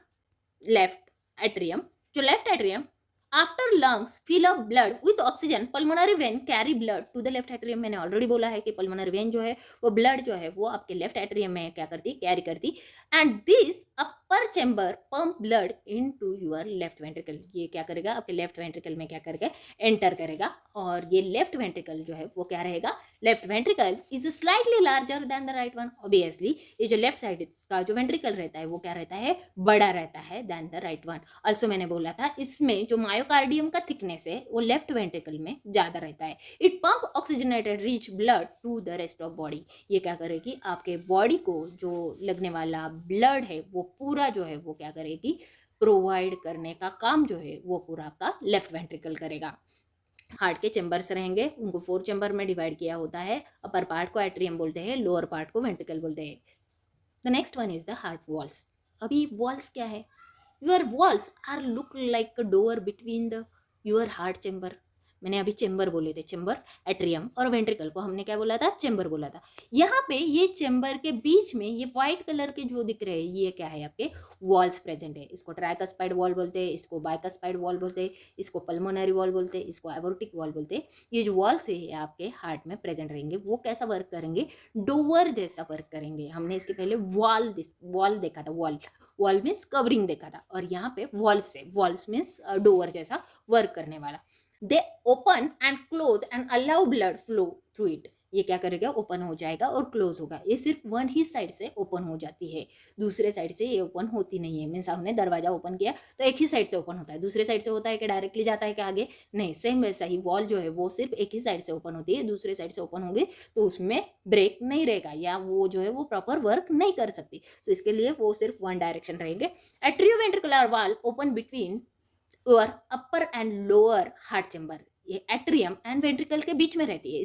left atrium. जो left atrium after lungs fill up blood with oxygen, pulmonary vein carry blood to the left atrium. मैंने ऑलरेडी बोला है कि पल्मोनरी वेन जो है वो ब्लड जो है वो आपके लेफ्ट एट्रियम में क्या करती, कैरी करती। And this upper chamber pump blood into your left ventricle. ये क्या करेगा, आपके लेफ्ट वेंट्रिकल में क्या करेगा, एंटर करेगा। और ये लेफ्ट वेंट्रिकल जो है वो क्या रहेगा, left ventricle is slightly larger than the right one. Obviously ये जो लेफ्ट साइड का जो वेंट्रिकल रहता है वो क्या रहता है, बड़ा रहता है then the right one. Also मैंने बोला था इसमें जो मायोकार्डियम का थिकनेस है वो लेफ्ट वेंट्रिकल में ज्यादा रहता है। It pump oxygenated rich blood to the rest of body. ये क्या करेगी, आपके बॉडी को जो लगने वाला ब्लड है वो पूरा जो है वो क्या करेगी, प्रोवाइड करने का काम जो है वो पूरा आपका लेफ्ट वेंट्रिकल करेगा। हार्ट के चेंबर्स रहेंगे, उनको 4 चेंबर में डिवाइड किया होता है। अपर पार्ट को एट्रियम बोलते हैं, लोअर पार्ट को वेंट्रिकल बोलते हैं। The next one is the heart valves. अभी वॉल्स क्या है, your valves are look like a door between the your heart chamber. मैंने अभी चेंबर बोले थे, चेंबर एट्रियम और वेंट्रिकल को हमने क्या बोला था, चेंबर बोला था। यहाँ पे ये चेंबर के बीच में ये व्हाइट कलर के जो दिख रहे हैं ये क्या है, आपके वॉल्स प्रेजेंट है। इसको ट्राइकस्पाइड वॉल बोलते हैं, इसको बाइकस्पाइड वॉल बोलते हैं, इसको पल्मोनरी वॉल बोलते हैं, इसको एवोर्टिक वॉल बोलते हैं। ये जो वॉल्स है आपके हार्ट में प्रेजेंट रहेंगे, वो कैसा वर्क करेंगे, डोवर जैसा वर्क करेंगे। हमने इसके पहले वॉल देखा था, वॉल मीन्स कवरिंग देखा था, और यहाँ पे वॉल्व्स है, वॉल्व्स मीन्स डोवर जैसा वर्क करने वाला। दे open and close and allow blood flow through it. ये क्या करेगा, ओपन हो जाएगा और क्लोज होगा। ये सिर्फ वन ही साइड से ओपन हो जाती है, दूसरे साइड से ये ओपन होती नहीं है। मीन्स हमने दरवाजा ओपन किया तो एक ही साइड से ओपन होता है, दूसरे साइड से होता है कि डायरेक्टली जाता है कि आगे, नहीं। सेम वैसा ही वॉल जो है वो सिर्फ एक ही साइड से ओपन होती है, दूसरे साइड से ओपन होगी तो उसमें ब्रेक नहीं रहेगा, या वो जो है वो प्रॉपर वर्क नहीं कर सकती। सो इसके लिए वो सिर्फ वन डायरेक्शन रहेंगे। एट्रियोवेंट्रिकुलर वॉल ओपन बिटवीन और अपर एंड लोअर हार्ट चेंबर। ये एट्रियम एंड वेंट्रिकल के बीच में रहती है।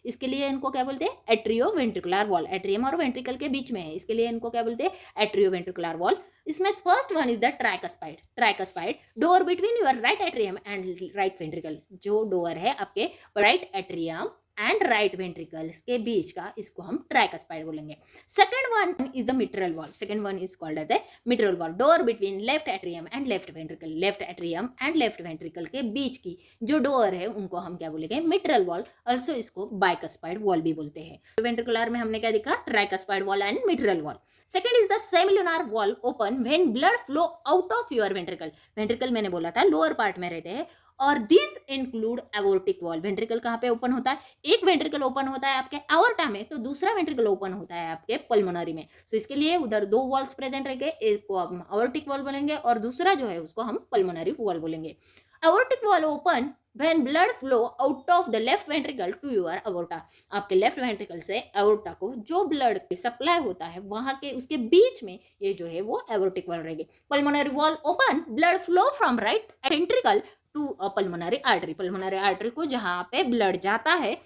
इसके लिए इनको क्या बोलते हैं, एट्रियो वेंट्रिकुलर वॉल। एट्रियम और वेंट्रिकल के बीच में है, इसके लिए इनको क्या बोलते हैं, एट्रियो वेंट्रिकुलर वॉल। इसमें first one is the tricuspid door between your right atrium and right ventricle. जो डोर है आपके right atrium and right ventricles के बीच का, इसको हम ट्राइकस्पाइड बोलेंगे. Second one is the mitral valve. Second one is called as a mitral valve. Door between left atrium and left ventricle. Left atrium and left ventricle के बीच की जो डोर है उनको हम क्या बोलेंगे, मिट्रल वॉल. ऑल्सो इसको बाइकस्पाइड वॉल भी बोलते हैं. वेंट्रिकुलर में हमने क्या देखा, tricuspid valve and mitral valve. Second is the semilunar valve open when blood flow out of your ventricle. Ventricle मैंने बोला था लोअर पार्ट में रहते हैं, और this include aortic valve. Ventricle कहाँ पे ओपन होता है, एक वेंट्रिकल ओपन होता है आपके एओर्टा में, तो दूसरा वेंट्रिकल ओपन होता है आपके पल्मोनरी में. सो इसके लिए उधर दो वॉल्स प्रेजेंट रहेंगे, एक को हम एओर्टिक वॉल बोलेंगे और दूसरा जो है उसको हम पल्मोनरी वॉल बोलेंगे. Aortic valve open when blood flow out of the left ventricle to your aorta. आपके लेफ्ट वेंट्रिकल से एओर्टा को जो ब्लड सप्लाई होता है वहां के उसके बीच में ये जो है वो एओर्टिक वॉल रहेगी. Pulmonary valve open, blood flow from right ventricle to a pulmonary artery. Pulmonary artery को जहां पे ब्लड जाता है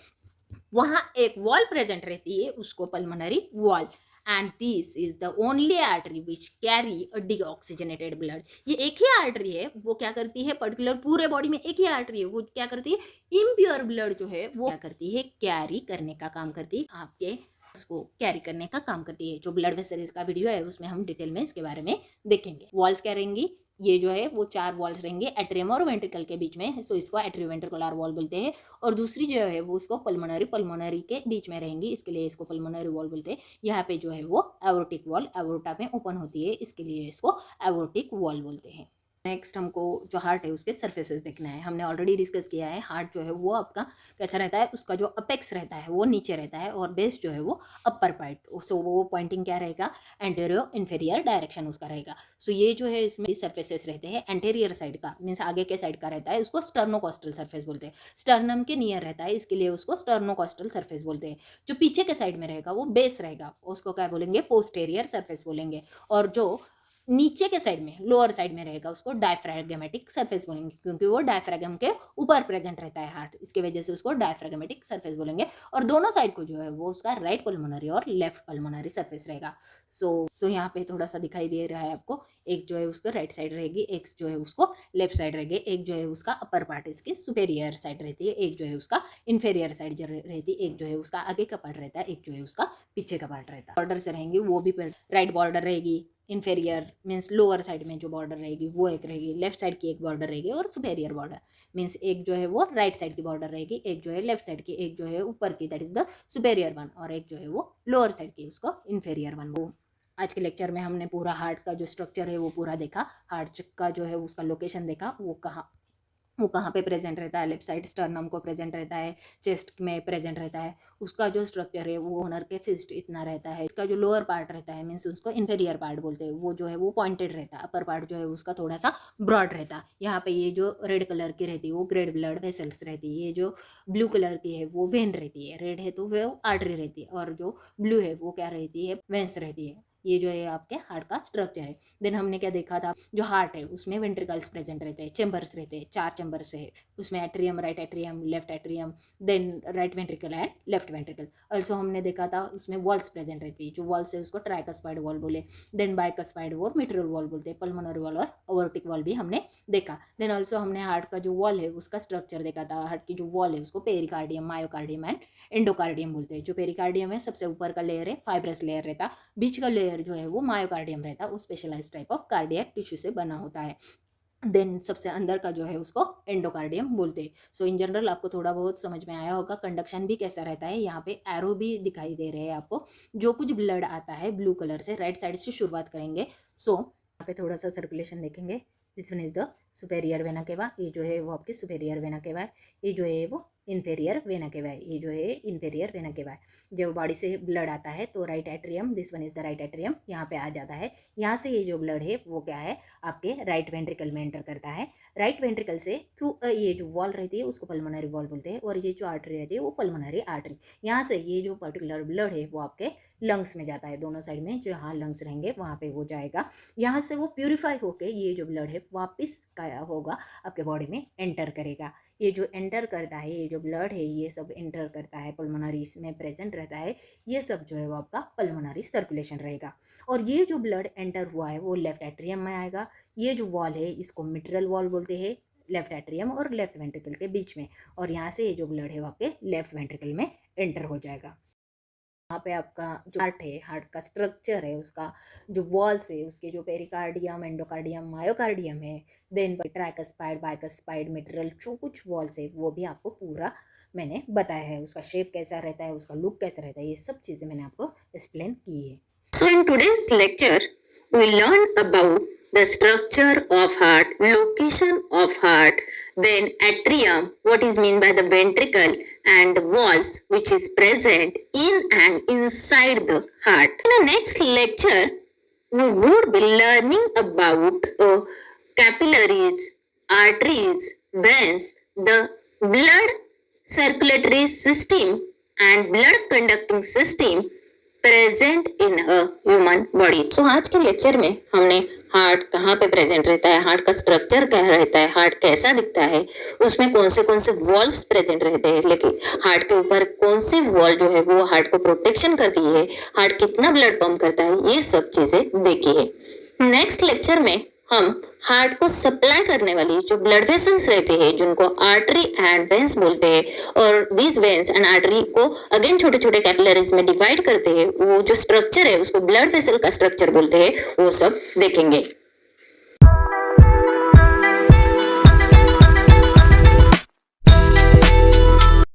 वहां एक वॉल प्रेजेंट रहती है, उसको pulmonary wall. And this is the only artery which carry a deoxygenated blood. ये एक ही आर्टरी है, वो क्या करती है, पर्टिकुलर पूरे बॉडी में एक ही आर्टरी है, वो क्या करती है, इम्प्योर ब्लड जो है वो क्या करती है, कैरी करने का काम करती है, आपके उसको कैरी करने का काम करती है. जो ब्लड वेसल का वीडियो है उसमें हम डिटेल में इसके बारे में देखेंगे. वॉल्स क्या रहेंगी, ये जो है वो चार वॉल्स रहेंगे एट्रियम और वेंट्रिकल के बीच में, सो इसको एट्रियोवेंट्रिकुलर वॉल बोलते हैं. और दूसरी जो है वो उसको पल्मोनरी के बीच में रहेंगी, इसके लिए इसको पल्मोनरी वॉल बोलते हैं. यहाँ पे जो है वो एओर्टिक वॉल एओर्टा में ओपन होती है, इसके लिए इसको एओर्टिक वॉल बोलते हैं. नेक्स्ट हमको जो हार्ट है उसके सर्फेसेस देखना है. हमने ऑलरेडी डिस्कस किया है, हार्ट जो है वो आपका कैसा रहता है, उसका जो अपेक्स रहता है वो नीचे रहता है और बेस जो है वो अपर पार्ट. सो वो पॉइंटिंग क्या रहेगा, एंटेरियर इंफेरियर डायरेक्शन उसका रहेगा. सो ये जो है इसमें सर्फेसेस रहते हैं. एंटेरियर साइड का मीन्स आगे के साइड का रहता है, उसको स्टर्नोकॉस्टल सर्फेस बोलते हैं. स्टर्नम के नियर रहता है, इसके लिए उसको स्टर्नोकॉस्टल सर्फेस बोलते हैं. जो पीछे के साइड में रहेगा वो बेस रहेगा, उसको क्या बोलेंगे, पोस्टेरियर सर्फेस बोलेंगे. और जो नीचे के साइड में लोअर साइड में रहेगा उसको डायफ्रागमेटिक सरफेस बोलेंगे, क्योंकि वो डायफ्रागम के ऊपर प्रेजेंट रहता है हार्ट, इसके वजह से उसको डायफ्रागमेटिक सरफेस बोलेंगे. और दोनों साइड को जो है वो उसका राइट पल्मोनरी और लेफ्ट पल्मोनरी सरफेस रहेगा. सो यहाँ पे थोड़ा सा दिखाई दे रहा है आपको, एक जो है उसको राइट साइड रहेगी, एक जो है उसको लेफ्ट साइड रहेगी, एक जो है उसका अपर पार्ट इसकी सुपेरियर साइड रहती है, एक जो है उसका इन्फेरियर साइड रहती है, एक जो है उसका आगे का पार्ट रहता है, एक जो है उसका पीछे का पार्ट रहता है. बॉर्डर से रहेंगी वो भी राइट बॉर्डर रहेगी, इन्फेरियर मीन्स लोअर साइड में जो बॉर्डर रहेगी वो एक रहेगी, लेफ्ट साइड की एक बॉर्डर रहेगी, और सुपेरियर बॉर्डर मीन्स एक जो है वो राइट साइड की बॉर्डर रहेगी, एक जो है लेफ्ट साइड की, एक जो है ऊपर की that is the superior one, और एक जो है वो लोअर साइड की उसको इन्फेरियर वन. वो आज के लेक्चर में हमने पूरा हार्ट का जो स्ट्रक्चर है वो पूरा देखा. हार्ट का जो है उसका लोकेशन देखा, वो कहाँ पे प्रेजेंट रहता है, लेफ्ट साइड स्टर्नम को प्रेजेंट रहता है, चेस्ट में प्रेजेंट रहता है. उसका जो स्ट्रक्चर है वो ओनर के फिस्ट इतना रहता है. इसका जो लोअर पार्ट रहता है मीन्स उसको इन्फेरियर पार्ट बोलते हैं, वो जो है वो पॉइंटेड रहता है. अपर पार्ट जो है उसका थोड़ा सा ब्रॉड रहता है. यहाँ पे ये जो रेड कलर की रहती है वो ग्रेड ब्लड वेसल्स रहती है, ये जो ब्लू कलर की है वो वेन रहती है, रेड है तो वो आर्टरी रहती है, और जो ब्लू है वो क्या रहती है, वेंस रहती है. ये जो है आपके हार्ट का स्ट्रक्चर है. देन हमने क्या देखा था, जो हार्ट है उसमें वेंट्रिकल्स प्रेजेंट रहते हैं, चेंबर्स रहते हैं, 4 चेंबर्स है उसमें, atrium, right atrium, left atrium, then right ventricle and left ventricle. Also हमने देखा था उसमें वॉल्स प्रेजेंट रहती है, जो वॉल्स है उसको ट्राइकस्पाइड वॉल बोले, देन बाइकस्पाइड वॉल, मिट्रल वॉल बोलते हैं, पल्मोनरी वॉल और एओर्टिक वॉल भी हमने देखा. देन ऑल्सो हमने हार्ट का जो वॉल है उसका स्ट्रक्चर देखा था. हार्ट की जो वॉल है उसको पेरिकार्डियम, मायोकार्डियम एंड एंडोकार्डियम बोलते हैं. जो पेरिकार्डियम है सबसे ऊपर का लेयर है, फाइब्रस लेयर रहता, बीच का लेयर जो है वो मायोकार्डियम रहता है, वो specialised type of cardiac tissue से बना होता है. देन सबसे अंदर का जो है उसको एंडोकार्डियम बोलते हैं. सो इन जनरल आपको थोड़ा बहुत समझ में आया होगा. कंडक्शन भी कैसा रहता है, यहाँ पे एरो भी दिखाई दे रहे हैं आपको. जो कुछ ब्लड आता है ब्लू कलर से, राइट साइड से शुरुआत करेंगे. सो यहाँ पे थोड़ा सा सर्कुलेशन देखेंगे. This one is the superior vena cava, ये जो है वो आपकी सुपेरियर वेना केवा है, ये जो है वो इन्फेरियर वेना केवा है, ये जो है इन्फेरियर वेना केवा है. जब बॉडी से ब्लड आता है तो right atrium, this one is the right atrium, यहाँ पे आ जाता है. यहाँ से ये जो ब्लड है वो क्या है, आपके राइट वेंट्रिकल में एंटर करता है. राइट वेंट्रिकल से थ्रू ये जो वॉल रहती है उसको पल्मोनरी वॉल बोलते हैं, और ये जो आर्टरी रहती है वो पल्मोनरी आर्टरी. यहाँ से ये जो पर्टिकुलर ब्लड है वो आपके लंग्स में जाता है, दोनों साइड में जहाँ लंग्स रहेंगे वहाँ पे वो जाएगा. यहाँ से वो प्यूरिफाई होके ये जो ब्लड है वापस क्या होगा, आपके बॉडी में एंटर करेगा. ये जो एंटर करता है, ये जो ब्लड है ये सब एंटर करता है, पल्मोनरी में प्रेजेंट रहता है, ये सब जो है वो आपका पल्मोनरी सर्कुलेशन रहेगा. और ये जो ब्लड एंटर हुआ है वो लेफ्ट एट्रियम में आएगा. ये जो वॉल है इसको मिट्रल वॉल बोलते हैं, लेफ्ट एट्रियम और लेफ्ट वेंट्रिकल के बीच में, और यहाँ से ये जो ब्लड है वो आपके लेफ्ट वेंट्रिकल में एंटर हो जाएगा। यहाँ पे आपका जो हार्ट है, हार्ट का स्ट्रक्चर है, उसका जो वॉल्स है, उसके जो पेरिकार्डियम, एंडोकार्डियम, मायोकार्डियम है, देन ट्राइकस्पाइड, बाइकस्पाइड, मिट्रल, जो कुछ वॉल्स है वो भी आपको पूरा मैंने बताया है। उसका शेप कैसा रहता है, उसका लुक कैसा रहता है, ये सब चीज़ें मैंने आपको एक्सप्लेन की है। So in today's lecture, we learned about the structure of heart, location of heart, then atrium, what is meant by the ventricle, and the walls which is present in and inside the heart. In the next lecture, we would be learning about capillaries, arteries, veins, the blood circulatory system and blood conducting system present in a human body. तो आज के lecture में हमने heart कहाँ पे present रहता है, heart का स्ट्रक्चर क्या रहता है, हार्ट कैसा दिखता है, उसमें कौन से वॉल्व्स प्रेजेंट रहते हैं, लेकिन हार्ट के ऊपर कौन सी वॉल जो है वो हार्ट को प्रोटेक्शन करती है, हार्ट कितना ब्लड पंप करता है, ये सब चीजें देखी है। नेक्स्ट लेक्चर में हम हार्ट को सप्लाई करने वाली जो ब्लड वेसल्स रहते हैं, जिनको आर्टरी एंड वेंस बोलते हैं, और दीज वेंस एंड आर्टरी को अगेन छोटे छोटे कैपिलरीज में डिवाइड करते हैं, वो जो स्ट्रक्चर है उसको ब्लड वेसल का स्ट्रक्चर बोलते हैं, वो सब देखेंगे।